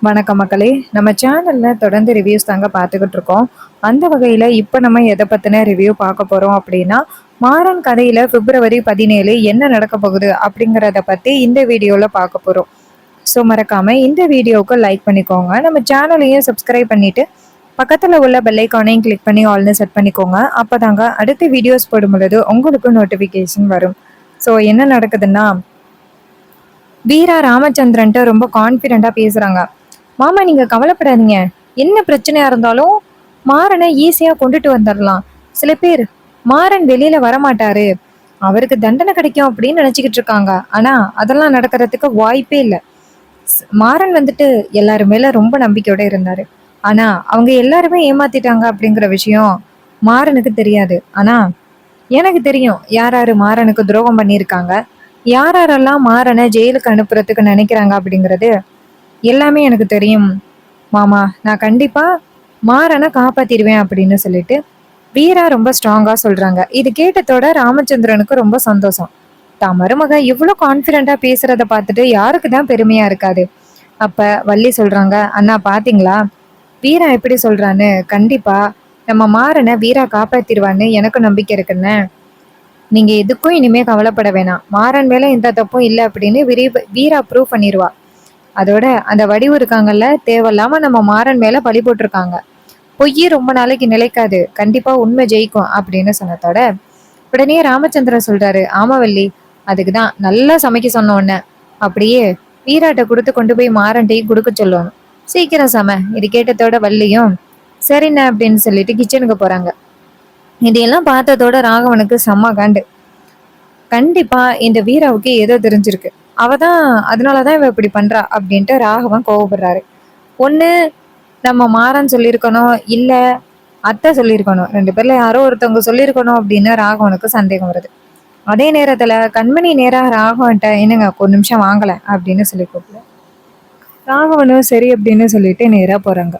வணக்கம் மக்களே. நம்ம சேனல்ல தொடர்ந்து ரிவ்யூஸ் தாங்க பார்த்துக்கிட்டு இருக்கோம். அந்த வகையில இப்ப நம்ம எதை பத்தின ரிவ்யூ பார்க்க போறோம் அப்படின்னா, மாறன் கதையில February 17 என்ன நடக்க போகுது அப்படிங்கறத பத்தி இந்த வீடியோல பார்க்க போறோம். ஸோ மறக்காம இந்த வீடியோவுக்கு லைக் பண்ணிக்கோங்க. நம்ம சேனலையும் சப்ஸ்கிரைப் பண்ணிட்டு பக்கத்துல உள்ள பெல் ஐக்கானையும் கிளிக் பண்ணி ஆல்னு செட் பண்ணிக்கோங்க. அப்பதாங்க அடுத்த வீடியோஸ் போடும் பொழுது உங்களுக்கு நோட்டிபிகேஷன் வரும். ஸோ என்ன நடக்குதுன்னா, வீரா ராமச்சந்திரன்ட்ட ரொம்ப கான்ஃபிடென்ட்டா பேசுறாங்க. மாமா நீங்க கவலைப்படாதீங்க. என்ன பிரச்சனையா இருந்தாலும் மாறனை ஈஸியா கொண்டுட்டு வந்துடலாம். சில பேர் மாறன் வெளியில வரமாட்டாரு, அவருக்கு தண்டனை கிடைக்கும் அப்படின்னு நினைச்சுக்கிட்டு இருக்காங்க. ஆனா அதெல்லாம் நடக்கிறதுக்கு வாய்ப்பே இல்லை. மாறன் வந்துட்டு எல்லாரு மேல ரொம்ப நம்பிக்கையோட இருந்தாரு. ஆனா அவங்க எல்லாருமே ஏமாத்திட்டாங்க அப்படிங்கிற விஷயம் மாறனுக்கு தெரியாது. ஆனா எனக்கு தெரியும் யார் யாரு மாறனுக்கு துரோகம் பண்ணியிருக்காங்க, யார் யாரெல்லாம் மாறனை ஜெயிலுக்கு அனுப்புறதுக்கு நினைக்கிறாங்க அப்படிங்கிறது எல்லாமே எனக்கு தெரியும் மாமா. நான் கண்டிப்பா மாறனை காப்பாத்திடுவேன் அப்படின்னு சொல்லிட்டு வீரா ரொம்ப ஸ்ட்ராங்கா சொல்றாங்க. இது கேட்டதோட ராமச்சந்திரனுக்கு ரொம்ப சந்தோஷம். தான் மருமக இவ்வளவு கான்பிடண்டா பேசுறத பார்த்துட்டு யாருக்கு தான் பெருமையா இருக்காது. அப்ப வள்ளி சொல்றாங்க, அண்ணா பாத்தீங்களா வீரா எப்படி சொல்றான்னு. கண்டிப்பா நம்ம மாறனை வீரா காப்பாத்திடுவான்னு எனக்கு நம்பிக்கை இருக்குன்னு. நீங்க எதுக்கும் இனிமே கவலைப்பட வேணாம். மாறன் மேல எந்த தப்பும் இல்லை அப்படின்னு வீரா ப்ரூவ் பண்ணிடுவா. அதோட அந்த வடிவு இருக்காங்கல்ல, தேவையில்லாம நம்ம மாறன் மேல பழி போட்டிருக்காங்க. பொய் ரொம்ப நாளைக்கு நிலைக்காது, கண்டிப்பா உண்மை ஜெயிக்கும் அப்படின்னு சொன்னதோட உடனே ராமச்சந்திரன் சொல்றாரு, ஆமாவல்லி, அதுக்குதான் நல்லா சமைக்க சொன்ன உடனே அப்படியே வீராட்ட கொடுத்து கொண்டு போய் மாறன்ட்டையும் கொடுக்க சொல்லணும். சீக்கிரம் இது கேட்டதோட வள்ளியும் சரிண்ண அப்படின்னு சொல்லிட்டு கிச்சனுக்கு போறாங்க. இதையெல்லாம் பார்த்ததோட ராகவனுக்கு செம்ம காண்டு. கண்டிப்பா இந்த வீராவுக்கு ஏதோ தெரிஞ்சிருக்கு, அவதான் அதனாலதான் இவ இப்படி பண்றா அப்படின்ட்டு ராகவன் கோவப்படுறாரு. ஒண்ணு நம்ம மாறன் சொல்லியிருக்கணும், இல்ல அத்தை சொல்லியிருக்கணும், ரெண்டு பேர்ல யாரோ ஒருத்தவங்க சொல்லியிருக்கணும் அப்படின்னு ராகவனுக்கு சந்தேகம் வருது. அதே நேரத்துல கண்மணி நேரா ராகவன்ட்ட என்னங்க ஒரு நிமிஷம் வாங்கல அப்படின்னு சொல்லி கூப்பிடு. ராகவனும் சரி அப்படின்னு சொல்லிட்டு நேரா போறாங்க.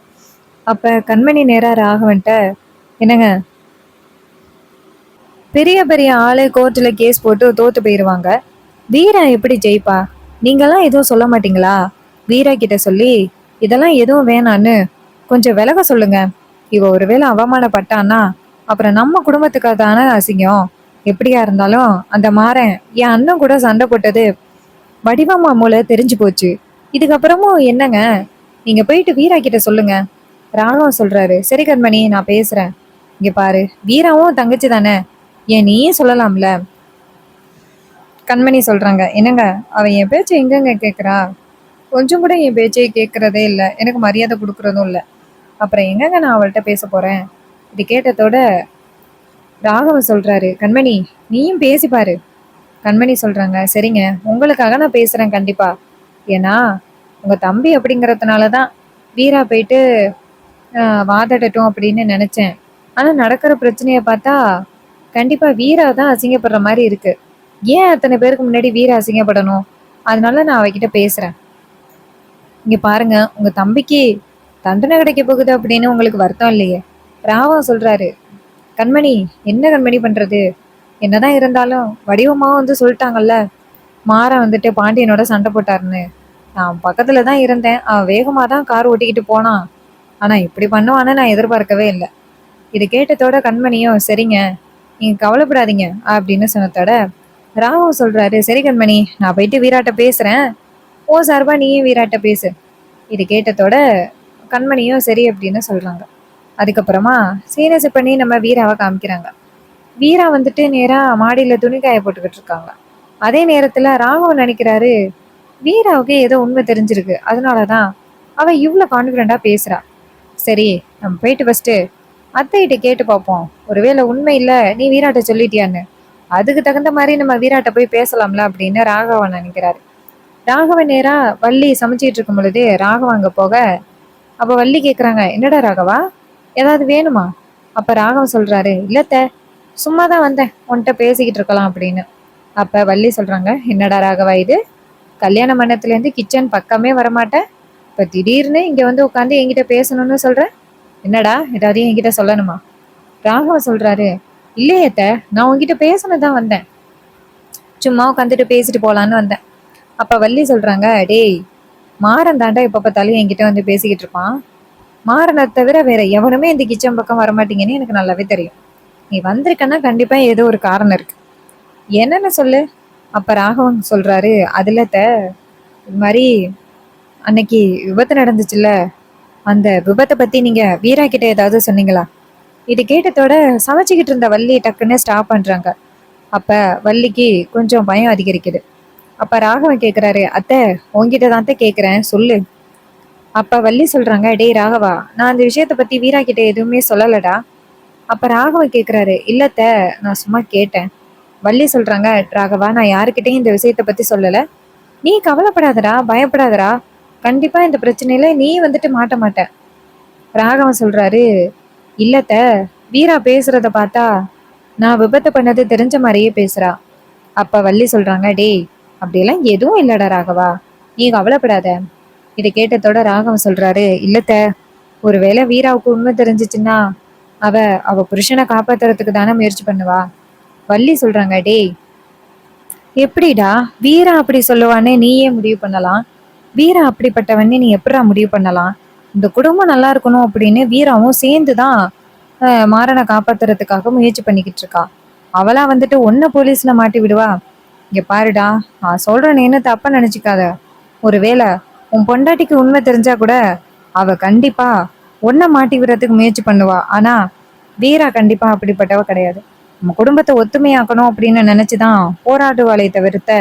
அப்ப கண்மணி நேரா ராகவன்ட்ட என்னங்க, பெரிய பெரிய ஆளு கோர்ட்ல கேஸ் போட்டு தோத்து போயிருவாங்க, வீரா எப்படி ஜெயிப்பா? நீங்கெல்லாம் எதுவும் சொல்ல மாட்டீங்களா? வீரா கிட்ட சொல்லி இதெல்லாம் எதுவும் வேணான்னு கொஞ்சம் விலக சொல்லுங்க. இவ ஒருவேளை அவமானப்பட்டான்னா அப்புறம் நம்ம குடும்பத்துக்காக தானே அசிங்கம். எப்படியா இருந்தாலும் அந்த மாறன் என் அண்ணன் கூட சண்டை போட்டது வடிவம்மா மூளை தெரிஞ்சு போச்சு. இதுக்கப்புறமும் என்னங்க, நீங்க போயிட்டு வீரா கிட்ட சொல்லுங்க. ராகவன் சொல்றாரு, சரி கண்மணி நான் பேசுறேன். இங்க பாரு, வீராவும் தங்கச்சி தானே, ஏன் நீயே சொல்லலாம்ல. கண்மணி சொல்றாங்க, என்னங்க அவ என் பேச்சை எங்கங்க கேக்குறா? கொஞ்சம் கூட என் பேச்சை கேட்கறதே இல்லை, எனக்கு மரியாதை கொடுக்கறதும் இல்லை. அப்புறம் எங்கங்க நான் அவள்கிட்ட பேச போறேன்? இது கேட்டதோட ராகவன் சொல்றாரு, கண்மணி நீயும் பேசி பாரு. கண்மணி சொல்றாங்க, சரிங்க உங்களுக்காக நான் பேசுறேன் கண்டிப்பா. ஏன்னா உங்க தம்பி அப்படிங்கறதுனாலதான் வீரா போயிட்டு வாதாடட்டும் அப்படின்னு நினைச்சேன். ஆனா நடக்கிற பிரச்சனைய பார்த்தா கண்டிப்பா வீரா தான் அசிங்கப்படுற மாதிரி இருக்கு. ஏன் அத்தனை பேருக்கு முன்னாடி வீரா அசிங்கப்படணும்? அதனால நான் அவகிட்ட பேசுறேன். இங்க பாருங்க, உங்க தம்பிக்கு தண்டனை கிடைக்க போகுது அப்படின்னு உங்களுக்கு வருத்தம் இல்லையே? ராவன் சொல்றாரு, கண்மணி என்ன கண்மணி பண்றது? என்னதான் இருந்தாலும் வடிவமாவும் வந்து சொல்லிட்டாங்கல்ல, மாறன் வந்துட்டு பாண்டியனோட சண்டை போட்டாருன்னு. நான் பக்கத்துல தான் இருந்தேன், அவன் வேகமா தான் கார் ஓட்டிக்கிட்டு போனான். ஆனா இப்படி பண்ணுவான்னு நான் எதிர்பார்க்கவே இல்லை. இது கேட்டதோட கண்மணியும் சரிங்க நீங்க கவலைப்படாதீங்க அப்படின்னு சொன்னதோட ராவும் சொல்றாரு, சரி கண்மணி நான் போயிட்டு வீராட்ட பேசுறேன், ஓ சார்பா நீயும் வீராட்ட பேசு. இது கேட்டதோட கண்மணியும் சரி அப்படின்னு சொல்றாங்க. அதுக்கப்புறமா சீனசு பண்ணி நம்ம வீராவை காமிக்கிறாங்க. வீரா வந்துட்டு நேரா மாடியில துணி காய போட்டுக்கிட்டு இருக்காங்க. அதே நேரத்துல ராகவன் நினைக்கிறாரு, வீராவுக்கு ஏதோ உண்மை தெரிஞ்சிருக்கு, அதனாலதான் அவ இவ்வளவு கான்பிடண்டா பேசுறா. சரி நம்ம போயிட்டு ஃபர்ஸ்ட் அத்தைகிட்ட கேட்டு பார்ப்போம், ஒருவேளை உண்மை இல்ல நீ வீராட்ட சொல்லிட்டியான்னு. அதுக்கு தகுந்த மாதிரி நம்ம வீராட்ட போய் பேசலாம்ல அப்படின்னு ராகவன் நினைக்கிறாரு. ராகவன் நேரா வள்ளி சமைச்சிட்டு இருக்கும் பொழுதே ராகவன் அங்க போக, அப்ப வள்ளி கேக்குறாங்க, என்னடா ராகவா ஏதாவது வேணுமா? அப்ப ராகவன் சொல்றாரு, இல்லத்த சும்மாதான் வந்தேன் உன்கிட்ட பேசிக்கிட்டு இருக்கலாம் அப்படின்னு. அப்ப வள்ளி சொல்றாங்க, என்னடா ராகவா இது, கல்யாண மண்டபத்துல இருந்து கிச்சன் பக்கமே வரமாட்டேன், இப்ப திடீர்னு இங்க வந்து உட்காந்து என்கிட்ட பேசணும்னு சொல்ற, என்னடா ஏதாவது என்கிட்ட சொல்லணுமா? ராகவன் சொல்றாரு, இல்லையேத்த நான் உன்கிட்ட பேசணுதான் வந்தேன், சும்மா உட்காந்துட்டு பேசிட்டு போலான்னு வந்தேன். அப்ப வள்ளி சொல்றாங்க, டேய் மாறன் தாண்டா எப்ப பார்த்தாலும் என்கிட்ட வந்து பேசிக்கிட்டு இருப்பான். மாறனை தவிர வேற எவனுமே இந்த கிச்சன் பக்கம் வரமாட்டீங்கன்னு எனக்கு நல்லாவே தெரியும். நீ வந்திருக்கன்னா கண்டிப்பா ஏதோ ஒரு காரணம் இருக்கு. என்னன்னு சொல்லு. அப்ப ராகவன் சொல்றாரு, அதுல இது மாதிரி அன்னைக்கு விபத்து நடந்துச்சுல்ல, அந்த விபத்தை பத்தி நீங்க வீரா கிட்ட ஏதாவது சொன்னீங்களா? இது கேட்டதோட சமைச்சுக்கிட்டு இருந்த வள்ளி டக்குன்னு ஸ்டாப் பண்றாங்க. அப்ப வள்ளிக்கு கொஞ்சம் பயம் அதிகரிக்குது. அப்ப ராகவன் கேக்குறாரு, அத்தை உன்கிட்ட தான் கேக்குறேன் சொல்லு. அப்ப வள்ளி சொல்றாங்க, டேய் ராகவா, நான் அந்த விஷயத்த பத்தி வீரா கிட்ட எதுவுமே சொல்லலடா. அப்ப ராகவன் கேக்குறாரு, இல்லத்த நான் சும்மா கேட்டேன். வள்ளி சொல்றாங்க, ராகவா நான் யாருக்கிட்டையும் இந்த விஷயத்த பத்தி சொல்லல. நீ கவலைப்படாதடா, பயப்படாதடா. கண்டிப்பா இந்த பிரச்சனையில நீ வந்துட்டு மாட்ட மாட்ட. ராகவன் சொல்றாரு, இல்லத்த வீரா பேசுறத பார்த்தா நான் விபத்து பண்ணது தெரிஞ்ச மாதிரியே பேசுறா. அப்ப வள்ளி சொல்றாங்க, டேய் அப்படியெல்லாம் எதுவும் இல்லடா ராகவா, நீ கவலைப்படாத. இதை கேட்டதோட ராகவன் சொல்றாரு, இல்லத்த ஒருவேளை வீராவுக்கு உண்மை தெரிஞ்சிச்சுன்னா அவ அவ புருஷனை காப்பாத்துறதுக்கு தானே முயற்சி பண்ணுவா. வள்ளி சொல்றாங்க, டேய் எப்படிடா வீரா அப்படி சொல்லுவானே நீயே முடிவு பண்ணலாம். வீரா அப்படிப்பட்டவனே நீ எப்படா முடிவு பண்ணலாம்? இந்த குடும்பம் நல்லா இருக்கணும் அப்படின்னு வீராவும் சேர்ந்துதான் மாறனை காப்பாத்துறதுக்காக முயற்சி பண்ணிக்கிட்டு இருக்கா. அவளா வந்துட்டு ஒன்ன போலீஸ்ல மாட்டி விடுவா? இங்க பாருடா, நான் சொல்றேன்னு என்ன தப்பா நினைச்சுக்காத. ஒருவேளை உன் பொண்டாட்டிக்கு உண்மை தெரிஞ்சா கூட அவ கண்டிப்பா ஒன்ன மாட்டி விடுறதுக்கு முயற்சி பண்ணுவா. ஆனா வீரா கண்டிப்பா அப்படிப்பட்டவ கிடையாது. நம்ம குடும்பத்தை ஒத்துமையாக்கணும் அப்படின்னு நினைச்சுதான் போராடுவாளே தவிர்த்த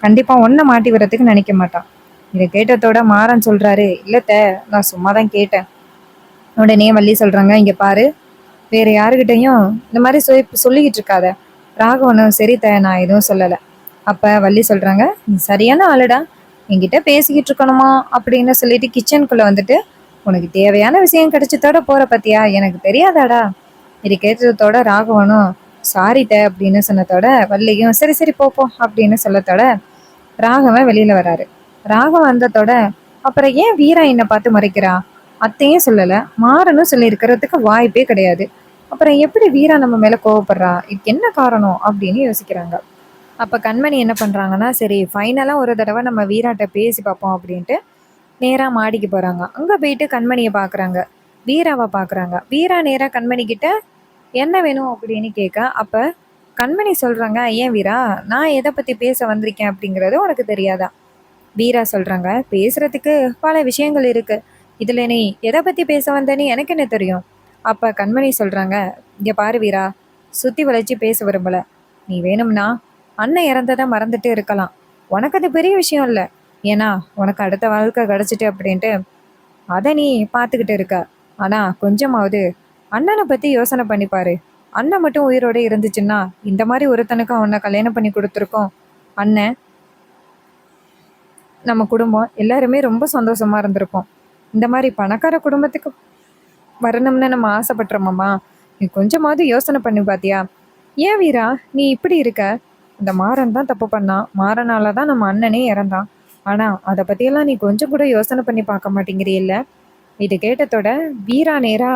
கண்டிப்பா ஒன்ன மாட்டி விடுறதுக்கு நினைக்க மாட்டான். இதை கேட்டதோட மாறன் சொல்றாரு, இல்லத்த நான் சும்மாதான் கேட்டேன். உடனே வள்ளி சொல்றாங்க, இங்க பாரு, வேற யாருகிட்டையும் இந்த மாதிரி சொல்லிக்கிட்டு இருக்காத. ராகவனும் சரி நான் எதுவும் சொல்லல. அப்ப வள்ளி சொல்றாங்க, நீ சரியான ஆளுடா, என்கிட்ட பேசிக்கிட்டு இருக்கணுமா அப்படின்னு சொல்லிட்டு கிச்சனுக்குள்ள வந்துட்டு உனக்கு தேவையான விஷயம் கிடைச்சதோட போற பத்தியா, எனக்கு தெரியாதாடா. இது கேட்டதோட ராகவனும் சாரி அப்படின்னு சொன்னதோட வள்ளியும் சரி சரி போப்போம் அப்படின்னு சொல்லத்தோட ராகவன் வெளியில வராரு. ராகவன் வந்ததோட அப்புறம் ஏன் வீரா என்னை பார்த்து மறைக்கிறா? அத்தையும் சொல்லல, மாறனும் சொல்லி இருக்கிறதுக்கு வாய்ப்பே கிடையாது. அப்புறம் எப்படி வீரா நம்ம மேல கோவப்படுறா? இதுக்கு என்ன காரணம் அப்படின்னு யோசிக்கிறாங்க. அப்ப கண்மணி என்ன பண்றாங்கன்னா, சரி ஃபைனலா ஒரு தடவை நம்ம வீராட்ட பேசி பார்ப்போம் அப்படின்ட்டு நேரா மாடிக்கு போறாங்க. அங்க போயிட்டு கண்மணியை பாக்குறாங்க, வீராவை பாக்குறாங்க. வீரா நேரா கண்மணி கிட்ட என்ன வேணும் அப்படின்னு கேட்க, அப்ப கண்மணி சொல்றாங்க, ஏன் வீரா, நான் எதை பத்தி பேச வந்திருக்கேன் அப்படிங்கறது உனக்கு தெரியாதா? வீரா சொல்றாங்க, பேசுறதுக்கு பல விஷயங்கள் இருக்கு, இதுல நீ எதை பத்தி பேச வந்தேன்னு எனக்கு என்ன தெரியும்? அப்ப கண்மணி சொல்றாங்க, இங்க பாரு வீரா, சுத்தி வளைச்சு பேச விரும்பல. நீ வேணும்னா அண்ணன் இறந்ததை மறந்துட்டு இருக்கலாம், உனக்கு அது பெரிய விஷயம் இல்லை. ஏன்னா உனக்கு அடுத்த வாழ்க்கை கிடைச்சிட்டு அப்படின்ட்டு அதை நீ பார்த்துக்கிட்டு இருக்க. ஆனா கொஞ்சமாவது அண்ணனை பத்தி யோசனை பண்ணிப்பாரு. அண்ணன் மட்டும் உயிரோட இருந்துச்சுன்னா இந்த மாதிரி ஒருத்தனுக்கு அவனை கல்யாணம் பண்ணி கொடுத்துருக்கோம். அண்ணன், நம்ம குடும்பம் எல்லாருமே ரொம்ப சந்தோஷமா இருந்திருப்போம். இந்த மாதிரி பணக்கார குடும்பத்துக்கு வரணும்னு நம்ம ஆசைப்பட்டுறோமாம்மா? நீ கொஞ்சமாவது யோசனை பண்ணி பாத்தியா? ஏன் வீரா நீ இப்படி இருக்க? இந்த மாறன் தான் தப்பு பண்ணான், மாறனால தான் நம்ம அண்ணனே இறந்தான். ஆனா அதை பத்தியெல்லாம் நீ கொஞ்சம் கூட யோசனை பண்ணி பார்க்க மாட்டேங்கிறீல்ல. இது கேட்டதோட வீரா நேரா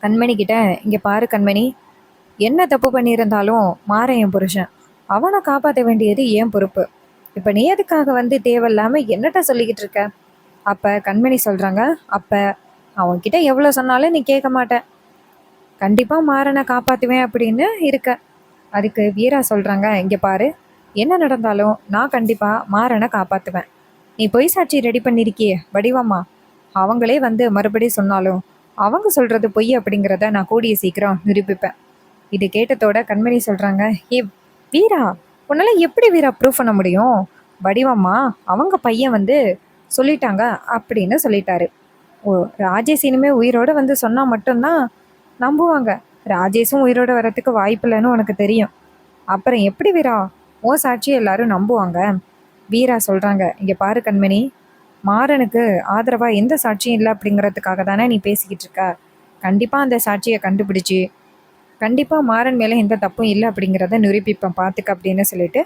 கண்மணி கிட்ட, இங்க பாரு கண்மணி, என்ன தப்பு பண்ணியிருந்தாலும் மாறன் என் புருஷன், அவனை காப்பாற்ற வேண்டியது என் பொறுப்பு. இப்ப நீ எதுக்காக வந்து தேவையில்லாம என்னட்ட சொல்லிக்கிட்டு இருக்க? அப்ப கண்மணி சொல்றாங்க, அப்ப அவன்கிட்ட எவ்வளவு சொன்னாலும் நீ கேட்க மாட்ட, கண்டிப்பா மாறனை காப்பாத்துவேன் அப்படின்னு இருக்க. அதுக்கு வீரா சொல்றாங்க, இங்க பாரு, என்ன நடந்தாலும் நான் கண்டிப்பா மாறனை காப்பாத்துவேன். நீ பொய் சாட்சி ரெடி பண்ணிருக்கியே வடிவம்மா, அவங்களே வந்து மறுபடியும் சொன்னாலும் அவங்க சொல்றது பொய் அப்படிங்கிறத நான் கூடிய சீக்கிரம் நிரூபிப்பேன். இது கேட்டதோட கண்மணி சொல்றாங்க, ஏ வீரா, உன்னால எப்படி வீரா ப்ரூவ் பண்ண முடியும்? வடிவம்மா அவங்க பையன் வந்து சொல்லிட்டாங்க அப்படின்னு சொல்லிட்டாரு. ஓ, ராஜேஷ் இனிமே உயிரோட வந்து சொன்னா மட்டும்தான் நம்புவாங்க. ராஜேஷும் உயிரோட வரத்துக்கு வாய்ப்பு இல்லைன்னு உனக்கு தெரியும். அப்புறம் எப்படி வீரா ஓ சாட்சியை எல்லாரும் நம்புவாங்க? வீரா சொல்றாங்க, இங்க பாரு கண்மணி, மாறனுக்கு ஆதரவா எந்த சாட்சியும் இல்லை அப்படிங்கிறதுக்காக தானே நீ பேசிக்கிட்டு இருக்க. கண்டிப்பா அந்த சாட்சியை கண்டுபிடிச்சு கண்டிப்பா மாறன் மேல எந்த தப்பும் இல்லை அப்படிங்கிறத நிரூபிப்பேன் பார்த்துக்க அப்படின்னு சொல்லிட்டு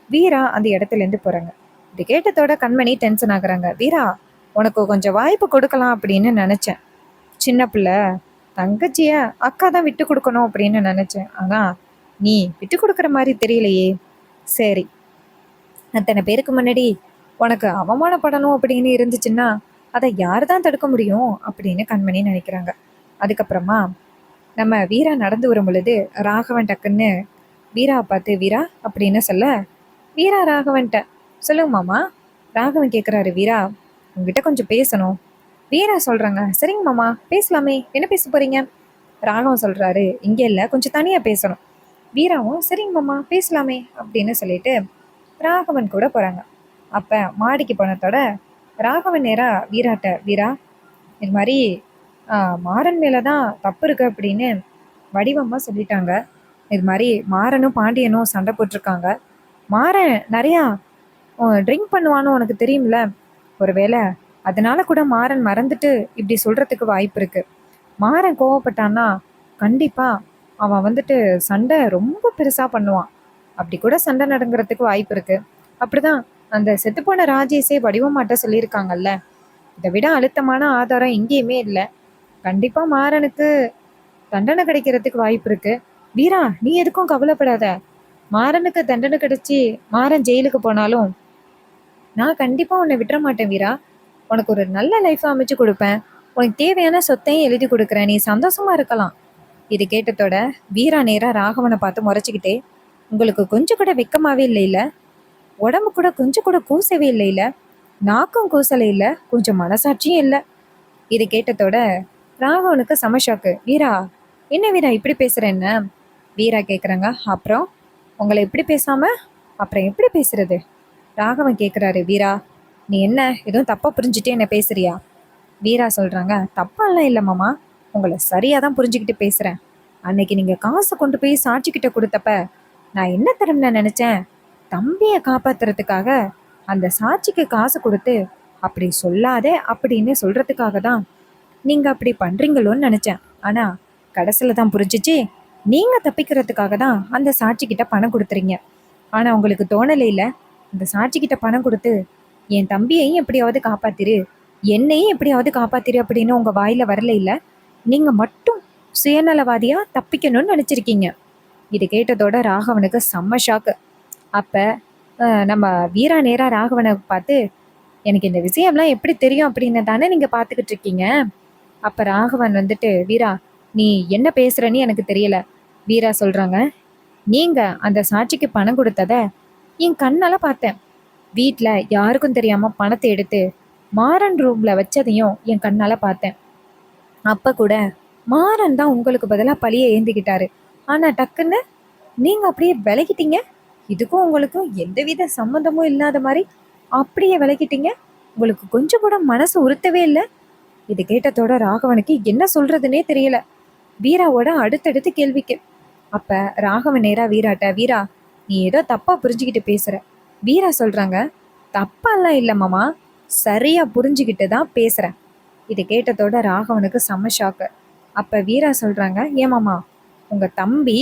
வீரா அந்த இடத்துல இருந்து போறாங்க. இது கேட்டதோட கண்மணி டென்ஷன் ஆகுறாங்க. வீரா, உனக்கு கொஞ்சம் வாய்ப்பு கொடுக்கலாம் அப்படின்னு நினைச்சேன். சின்ன பிள்ளை, தங்கச்சிய அக்கா தான் விட்டு கொடுக்கணும் அப்படின்னு நினைச்சேன். ஆனா நீ விட்டு கொடுக்குற மாதிரி தெரியலையே. சரி, அத்தனை பேருக்கு முன்னாடி உனக்கு அவமானப்படணும் அப்படின்னு இருந்துச்சுன்னா அதை யார் தான் தடுக்க முடியும் அப்படின்னு கண்மணி நினைக்கிறாங்க. அதுக்கப்புறமா நம்ம வீரா நடந்து வரும் பொழுது ராகவன் டக்குன்னு வீராவை பார்த்து வீரா அப்படின்னு சொல்ல, வீரா ராகவன்ட்ட சொல்லுங்க மாமா. ராகவன் கேட்குறாரு, வீரா உங்ககிட்ட கொஞ்சம் பேசணும். வீரா சொல்கிறாங்க, சரிங்க மாமா பேசலாமே, என்ன பேச போகிறீங்க? ராகவன் சொல்கிறாரு, இங்கே இல்லை, கொஞ்சம் தனியாக பேசணும். வீராவும் சரிங்க மாமா பேசலாமே அப்படின்னு சொல்லிட்டு ராகவன் கூட போகிறாங்க. அப்போ மாடிக்கு போனதோட ராகவன் நேராக வீராட்ட, வீரா இது மாதிரி மாறன் மேலே தான் தப்பு இருக்கு அப்படின்னு வடிவமாக சொல்லிட்டாங்க. இது மாதிரி மாறனும் பாண்டியனும் சண்டை போட்டிருக்காங்க. மாறன் நிறையா ட்ரிங்க் பண்ணுவான்னு உனக்கு தெரியும்ல, ஒருவேளை அதனால கூட மாறன் மறந்துட்டு இப்படி சொல்கிறதுக்கு வாய்ப்பு இருக்குது. மாறன் கோவப்பட்டான்னா கண்டிப்பாக அவன் வந்துட்டு சண்டை ரொம்ப பெருசாக பண்ணுவான். அப்படி கூட சண்டை நடங்கிறதுக்கு வாய்ப்பு இருக்குது. அப்படிதான் அந்த செத்துப்போன ராஜேஷே வடிவமாட்ட சொல்லியிருக்காங்கல்ல. இதை விட அழுத்தமான ஆதாரம் எங்கேயுமே இல்லை. கண்டிப்பாக மாறனுக்கு தண்டனை கிடைக்கிறதுக்கு வாய்ப்பு இருக்கு. வீரா நீ எதுக்கும் கவலைப்படாத. மாறனுக்கு தண்டனை கிடைச்சி மாறன் ஜெயிலுக்கு போனாலும் நான் கண்டிப்பாக உன்னை விட்டுற மாட்டேன் வீரா. உனக்கு ஒரு நல்ல லைஃப் அமைச்சு கொடுப்பேன். உனக்கு தேவையான சொத்தையும் எழுதி கொடுக்குறேன். நீ சந்தோஷமா இருக்கலாம். இது கேட்டதோட வீரா நேரா ராகவனை பார்த்து முறைச்சிக்கிட்டே, உங்களுக்கு கொஞ்சம் கூட வெக்கமாவே இல்லைல்ல, உடம்பு கூட கொஞ்சம் கூட கூசவே இல்லைல்ல, நாக்கும் கூசலை இல்லை, கொஞ்சம் மனசாட்சியும் இல்லை. இது கேட்டதோட ராகவனுக்கு சமஷாக்கு. வீரா என்ன வீரா இப்படி பேசுற என்ன? வீரா கேட்குறாங்க, அப்புறம் உங்களை எப்படி பேசாம அப்புறம் எப்படி பேசுறது? ராகவன் கேட்குறாரு, வீரா நீ என்ன எதுவும் தப்பா புரிஞ்சுட்டே என்ன பேசுறியா? வீரா சொல்றாங்க, தப்பாலாம் இல்லை மாமா, உங்களை சரியாக தான் புரிஞ்சுக்கிட்டு பேசுகிறேன். அன்னைக்கு நீங்கள் காசை கொண்டு போய் சாட்சிக்கிட்ட கொடுத்தப்ப நான் என்ன தெரியும்னு நினச்சேன், தம்பியை காப்பாத்துறதுக்காக அந்த சாட்சிக்கு காசு கொடுத்து அப்படி சொல்லாதே அப்படின்னு சொல்கிறதுக்காக தான் நீங்கள் அப்படி பண்ணுறீங்களோன்னு நினச்சேன். ஆனால் கடைசியில் தான் புரிஞ்சிச்சு, நீங்கள் தப்பிக்கிறதுக்காக தான் அந்த சாட்சிக்கிட்ட பணம் கொடுத்துறீங்க. ஆனால் உங்களுக்கு தோணலை இல்லை, அந்த சாட்சிக்கிட்ட பணம் கொடுத்து என் தம்பியையும் எப்படியாவது காப்பாத்திரு, என்னையும் எப்படியாவது காப்பாத்திரு அப்படின்னு உங்கள் வாயில் வரல இல்லை, நீங்கள் மட்டும் சுயநலவாதியாக தப்பிக்கணும்னு நினச்சிருக்கீங்க. இது கேட்டதோட ராகவனுக்கு செம்ம ஷாக்கு. அப்போ நம்ம வீரா நேரா ராகவனை பார்த்து, எனக்கு இந்த விஷயம்லாம் எப்படி தெரியும் அப்படின்னு தானே நீங்கள் பார்த்துக்கிட்டு இருக்கீங்க. அப்போ ராகவன் வந்துட்டு, வீரா நீ என்ன பேசுகிறன்னு எனக்கு தெரியல. வீரா சொல்கிறாங்க, நீங்கள் அந்த சாட்சிக்கு பணம் கொடுத்தத என் கண்ணால் பார்த்தேன். வீட்டில் யாருக்கும் தெரியாமல் பணத்தை எடுத்து மாறன் ரூமில் வச்சதையும் என் கண்ணால் பார்த்தேன். அப்போ கூட மாறன் தான் உங்களுக்கு பதிலாக பழியை ஏந்திக்கிட்டாரு. ஆனால் டக்குன்னு நீங்கள் அப்படியே விலகிட்டீங்க. இதுக்கும் உங்களுக்கும் எந்தவித சம்மந்தமும் இல்லாத மாதிரி அப்படியே விலகிட்டீங்க. உங்களுக்கு கொஞ்சம் கூட மனசு உறுத்தவே இல்லை. இது கேட்டதோட ராகவனுக்கு என்ன சொல்றதுன்னே தெரியல. வீராவோட அடுத்தடுத்து கேள்விக்கு. அப்ப ராகவன் நேரா வீராட்ட, வீரா நீ ஏதோ தப்பா புரிஞ்சுக்கிட்டு பேசுற. வீரா சொல்றாங்க, தப்பாலாம் இல்லை மாமா, சரியா புரிஞ்சுக்கிட்டு தான் பேசுறேன். இது கேட்டதோட ராகவனுக்கு செம்ம ஷாக்கு. அப்ப வீரா சொல்றாங்க, ஏமாமா உங்க தம்பி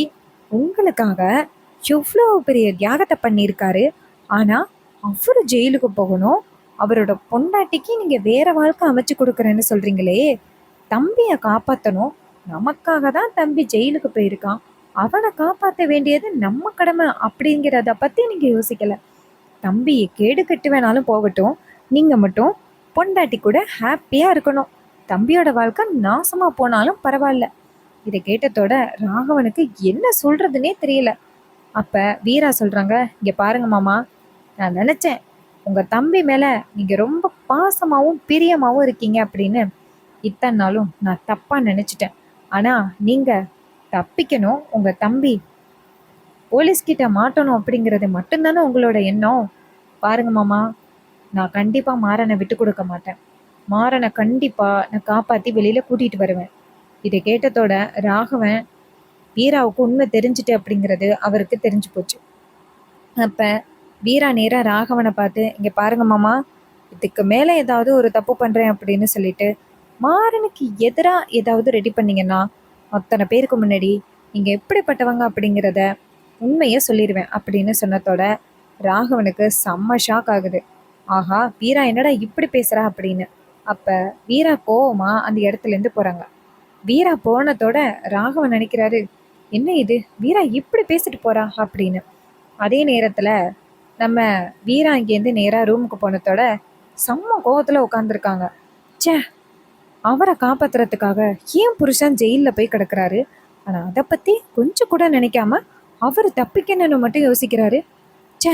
உங்களுக்காக எவ்வளோ பெரிய தியாகத்தை பண்ணியிருக்காரு. ஆனா அவரு ஜெயிலுக்கு போகணும், அவரோட பொண்டாட்டிக்கு நீங்க வேற வாழ்க்கை அமைச்சு கொடுக்குறேன்னு சொல்றீங்களே. தம்பியை காப்பாற்றணும், நமக்காக தான் தம்பி ஜெயிலுக்கு போயிருக்கான், அவனை காப்பாற்ற வேண்டியது நம்ம கடமை அப்படிங்கிறத பத்தி நீங்க யோசிக்கல. தம்பி கேடு கெட்டு வேணாலும் போகட்டும், நீங்க மட்டும் பொண்டாட்டி கூட ஹாப்பியா இருக்கணும். தம்பியோட வாழ்க்கை நாசமா போனாலும் பரவாயில்ல. இதை கேட்டதோட ராகவனுக்கு என்ன சொல்றதுன்னே தெரியல. அப்ப வீரா சொல்றாங்க, இங்க பாருங்க மாமா, நான் நினைச்சேன் உங்க தம்பி மேல நீங்க ரொம்ப பாசமாவும் பிரியமாவும் இருக்கீங்க அப்படின்னு. இத்தனை நாளும் நான் தப்பா நினைச்சிட்டேன். ஆனா நீங்க தப்பிக்கணும், உங்க தம்பி போலீஸ்கிட்ட மாட்டணும் அப்படிங்கிறது மட்டும்தானே உங்களோட எண்ணம். பாருங்க மாமா, நான் கண்டிப்பா மாறனை விட்டு கொடுக்க மாட்டேன். மாறனை கண்டிப்பா நான் காப்பாத்தி வெளியில கூட்டிட்டு வருவேன். இதை கேட்டதோட ராகவன் வீராவுக்கு உண்மை தெரிஞ்சுட்டு அப்படிங்கிறது அவருக்கு தெரிஞ்சு போச்சு. அப்ப வீரா நேரா ராகவனை பார்த்து, இங்க பாருங்க மாமா, இதுக்கு மேல ஏதாவது ஒரு தப்பு பண்றேன் அப்படின்னு சொல்லிட்டு மாறனுக்கு எதிராக ஏதாவது ரெடி பண்ணீங்கன்னா அத்தனை பேருக்கு முன்னாடி நீங்க எப்படிப்பட்டவங்க அப்படிங்கிறத உண்மையை சொல்லிடுவேன் அப்படின்னு சொன்னதோட ராகவனுக்கு செம்ம ஷாக் ஆகுது. ஆஹா, வீரா என்னடா இப்படி பேசுறா அப்படின்னு. அப்ப வீரா கோவமா அந்த இடத்துல இருந்து போறாங்க. வீரா போனதோட ராகவன் நினைக்கிறாரு, என்ன இது வீரா இப்படி பேசிட்டு போறா அப்படின்னு. அதே நேரத்துல நம்ம வீரா இங்கேருந்து நேராக ரூமுக்கு போனதோட செம்ம கோவத்தில் உட்காந்துருக்காங்க. ச்சே, அவரை காப்பாத்துறதுக்காக ஏன் புருஷன் ஜெயிலில் போய் கிடக்குறாரு, ஆனால் அதை பற்றி கொஞ்சம் கூட நினைக்காம அவர் தப்பிக்கணும்னு மட்டும் யோசிக்கிறாரு. ச்சே,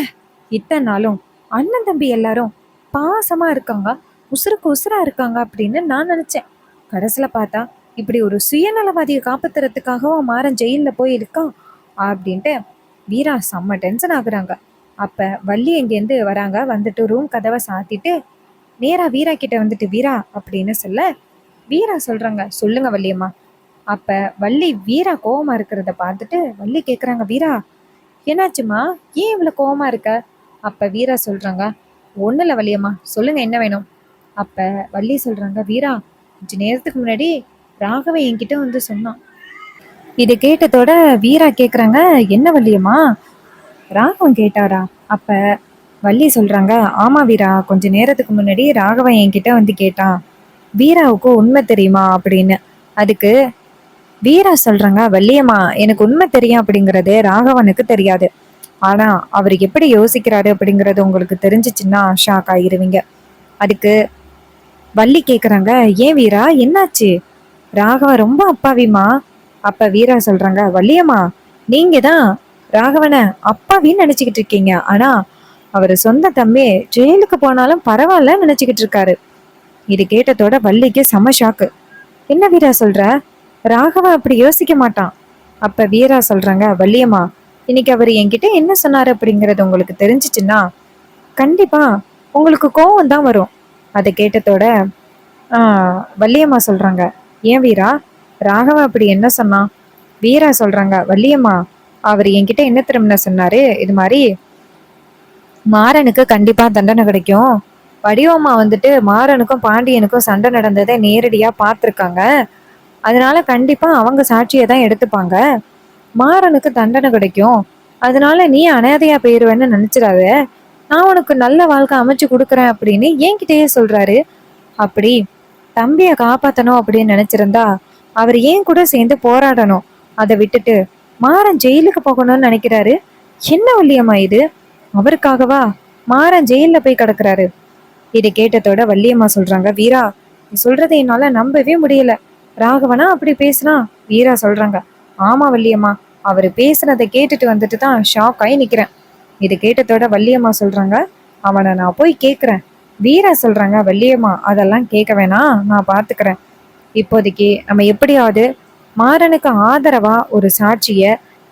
இத்தனை நாளும் அண்ணன் தம்பி எல்லாரும் பாசமாக இருக்காங்க, உசுருக்கு உசுரா இருக்காங்க அப்படின்னு நான் நினச்சேன். கடைசியில் பார்த்தா இப்படி ஒரு சுயநலவாதியை காப்பாத்துறதுக்காகவும் மாறன் ஜெயிலில் போய் இருக்கான் அப்படின்ட்டு வீரா செம்ம டென்ஷன் ஆகுறாங்க. அப்போ வள்ளி எங்கேருந்து வராங்க. வந்துட்டு ரூம் கதவை சாத்திட்டு நேராக வீரா கிட்ட வந்துட்டு வீரா அப்படின்னு சொல்ல வீரா சொல்கிறாங்க, சொல்லுங்க வள்ளியம்மா. அப்போ வள்ளி வீரா கோவமா இருக்கிறத பார்த்துட்டு வள்ளி கேட்குறாங்க, வீரா என்னாச்சுமா, ஏன் இவ்வளோ கோவமா இருக்க? அப்போ வீரா சொல்கிறாங்க, ஒன்றும் இல்லை வள்ளியம்மா, சொல்லுங்க என்ன வேணும். அப்போ வள்ளி சொல்கிறாங்க, வீரா கொஞ்ச நேரத்துக்கு முன்னாடி ராகவன் என்கிட்ட வந்து சொன்னான். இதை கேட்டதோட வீரா கேட்குறாங்க, என்ன வள்ளியம்மா, ராகவன் கேட்டாரா? அப்போ வள்ளி சொல்கிறாங்க, ஆமாம் வீரா, கொஞ்ச நேரத்துக்கு முன்னாடி ராகவன் என்கிட்ட வந்து கேட்டான், வீராவுக்கு உண்மை தெரியுமா அப்படின்னு. அதுக்கு வீரா சொல்றாங்க, வள்ளியம்மா எனக்கு உண்மை தெரியும் அப்படிங்கிறது ராகவனுக்கு தெரியாது, ஆனா அவர் எப்படி யோசிக்கிறாரு அப்படிங்கிறது உங்களுக்கு தெரிஞ்சிச்சுன்னா ஷாக் ஆயிருவீங்க. அதுக்கு வள்ளி கேக்குறாங்க, ஏன் வீரா என்னாச்சு, ராகவன் ரொம்ப அப்பாவிமா. அப்ப வீரா சொல்றாங்க, வள்ளியம்மா நீங்க தான் ராகவனை அப்பாவின்னு நினைச்சுக்கிட்டு இருக்கீங்க, ஆனா அவர் சொந்த தம்பி ஜெயிலுக்கு போனாலும் பரவாயில்ல நினைச்சுக்கிட்டு இருக்காரு. இது கேட்டதோட வள்ளிக்கு செம ஷாக்கு. என்ன வீரா சொல்ற, ராகவன் அப்படி யோசிக்க மாட்டான். அப்ப வீரா சொல்றாங்க, வள்ளியம்மா இன்னைக்கு அவர் என்கிட்ட என்ன சொன்னாரு அப்படிங்கிறது உங்களுக்கு தெரிஞ்சிச்சுன்னா கண்டிப்பா உங்களுக்கு கோவம் தான் வரும். அதை கேட்டதோட வள்ளியம்மா சொல்றாங்க, ஏன் வீரா, ராகவன் அப்படி என்ன சொன்னான்? வீரா சொல்றாங்க, வள்ளியம்மா அவர் என்கிட்ட என்ன திரும்ப சொன்னாரு, இது மாதிரி மாறனுக்கு கண்டிப்பா தண்டனை கிடைக்கும், வடிவம்மா வந்துட்டு மாறனுக்கும் பாண்டியனுக்கும் சண்டை நடந்ததை நேரடியா பார்த்துருக்காங்க, அதனால கண்டிப்பா அவங்க சாட்சியை தான் எடுத்துப்பாங்க, மாறனுக்கு தண்டனை கிடைக்கும், அதனால நீ அனாதையா போயிருவேன்னு நினைச்சிடாத, நான் உனக்கு நல்ல வாழ்க்கை அமைச்சு கொடுக்குறேன் அப்படின்னு என்கிட்டயே சொல்றாரு. அப்படி தம்பியை காப்பாத்தணும் அப்படின்னு நினைச்சிருந்தா அவர் ஏன் கூட சேர்ந்து போராடணும், அதை விட்டுட்டு மாறன் ஜெயிலுக்கு போகணும்னு நினைக்கிறாரு. என்ன வள்ளியம்மா இது, அவருக்காகவா மாறன் ஜெயில போய் கிடக்குறாரு. இதை கேட்டதோட வள்ளியம்மா சொல்றாங்க, வீரா நீ சொல்றதை என்னால நம்பவே முடியல, ராகவனா அப்படி பேசுனா? வீரா சொல்றாங்க, ஆமா வள்ளியம்மா, அவரு பேசுனதை கேட்டுட்டு வந்துட்டு தான் ஷாக் ஆகி நிக்கிறேன். இது கேட்டதோட வள்ளியம்மா சொல்றாங்க, அவனை நான் போய் கேட்குறேன். வீரா சொல்றாங்க, வள்ளியம்மா அதெல்லாம் கேட்க வேணாம், நான் பார்த்துக்கிறேன், இப்போதைக்கு நம்ம எப்படியாவது மாறனுக்கு ஆதரவா ஒரு சாட்சிய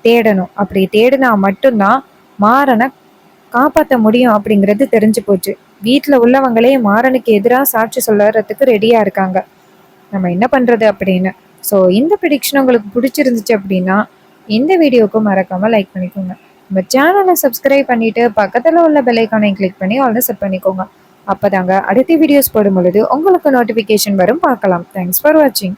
தேடணும், அப்படி தேடினா மட்டும்தான் மாறனை காப்பாற்ற முடியும் அப்படிங்கிறது தெரிஞ்சு போச்சு. வீட்டில் உள்ளவங்களே மாறனுக்கு எதிராக சாட்சி சொல்லறதுக்கு ரெடியா இருக்காங்க, நம்ம என்ன பண்றது அப்படின்னு. ஸோ இந்த ப்ரிடிக்ஷன் உங்களுக்கு பிடிச்சிருந்துச்சு அப்படின்னா இந்த வீடியோவுக்கு மறக்காம லைக் பண்ணிக்கோங்க. நம்ம சேனலை சப்ஸ்கிரைப் பண்ணிட்டு பக்கத்தில் உள்ள பெல் ஐகானை கிளிக் பண்ணி ஆல்ரெடி செட் பண்ணிக்கோங்க. அப்போதாங்க அடுத்த வீடியோஸ் போடும் பொழுது உங்களுக்கு நோட்டிஃபிகேஷன் வரும், பார்க்கலாம். தேங்க்ஸ் ஃபார் வாட்சிங்.